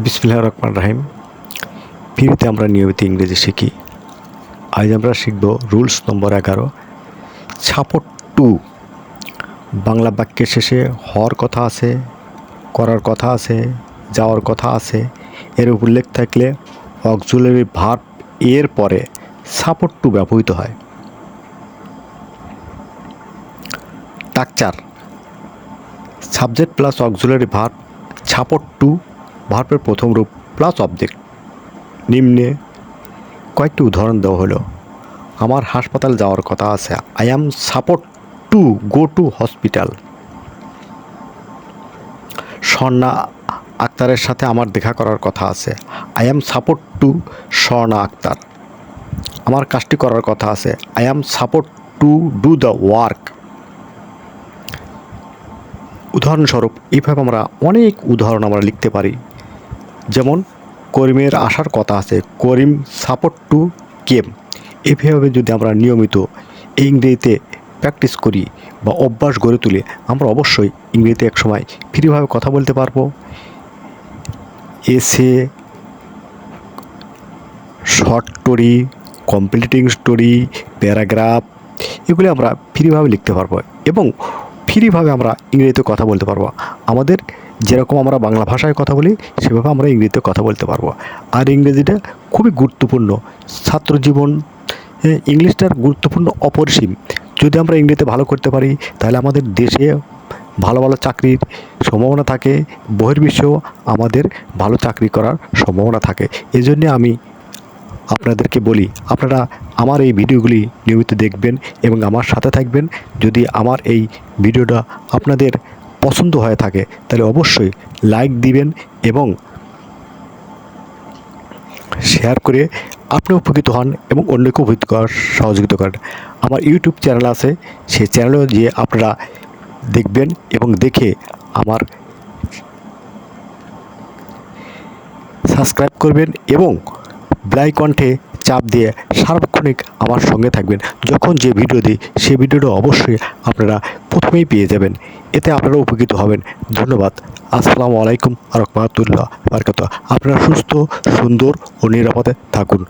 বিসমিল্লাহির রহমানির রহিম। ফ্রিতে আমরা নিয়মিত ইংরেজি শিখি। আজ আমরা শিখব rules number 11, support to. Bangla বাক্যের শেষে হওয়ার কথা আছে, করার কথা আছে, যাওয়ার কথা আছে, এর উল্লেখ থাকলে অক্সিলারি ভার্ব এর পরে সাপোর্ট টু ব্যবহৃত হয়। Structure: subject plus auxiliary verb, support to ভার্বের প্রথম রূপ প্লাস অবজেক্ট। নিম্নে কয়েকটি উদাহরণ দেওয়া হলো। আমার হাসপাতাল যাওয়ার কথা আছে, I am supposed to go to hospital. Swarna আক্তারের সাথে আমার দেখা করার কথা আছে, I am supposed to Swarna Akter. আমার কাজটি করার কথা আছে, I am supposed to do the work. উদাহরণস্বরূপ এইভাবে আমরা অনেক উদাহরণ আমরা লিখতে পারি। যেমন করিমের আসার কথা আছে, করিম সাপোর্ট টু কেম। এইভাবে যদি আমরা নিয়মিত ইংরেজিতে প্র্যাকটিস করি বা অভ্যাস গড়ে তুলি, আমরা অবশ্যই ইংরেজিতে একসময় ফ্রিভাবে কথা বলতে পারবো। এসে, short story, completing story, paragraph, এগুলি আমরা ফ্রিভাবে লিখতে পারবো এবং ফ্রিভাবে আমরা ইংরেজিতে কথা বলতে পারবো। আমাদের যেরকম আমরা বাংলা ভাষায় কথা বলি সেভাবে আমরা ইংরেজিতে কথা বলতে পারবো। আর ইংরেজিটা খুবই গুরুত্বপূর্ণ ছাত্র জীবন। ইংলিশটার গুরুত্বপূর্ণ অপরিসীম। যদি আমরা ইংরেজিতে ভালো করতে পারি তাহলে আমাদের দেশে ভালো ভালো চাকরির সম্ভাবনা থাকে, বহির্বিশ্বেও আমাদের ভালো চাকরি করার সম্ভাবনা থাকে। এজন্যে আমি আপনাদেরকে বলি, আপনারা আমার এই ভিডিওগুলি নিয়মিত দেখবেন এবং আমার সাথে থাকবেন। যদি আমার এই ভিডিওটা আপনাদের পছন্দ হয়ে থাকে তাহলে অবশ্যই লাইক দিবেন এবং শেয়ার করে আপনি উপকৃত হন এবং অন্যকে উপকৃত করার সহযোগিতা করেন। আমার ইউটিউব চ্যানেল আছে, সেই চ্যানেলেও গিয়ে আপনারা দেখবেন এবং দেখে আমার সাবস্ক্রাইব করবেন এবং বেল আইকনটি চাপ দিয়ে সার্বক্ষণিক আমার সঙ্গে থাকবেন। যখন যে ভিডিও দিই সেই ভিডিওটা অবশ্যই আপনারা প্রথমেই পেয়ে যাবেন। এতে আপনারা উপকৃত হবেন। ধন্যবাদ। আসসালামু আলাইকুম ওয়া রাহমাতুল্লাহি ওয়া বারাকাতুহু। আপনারা সুস্থ, সুন্দর ও নিরাপদে থাকুন।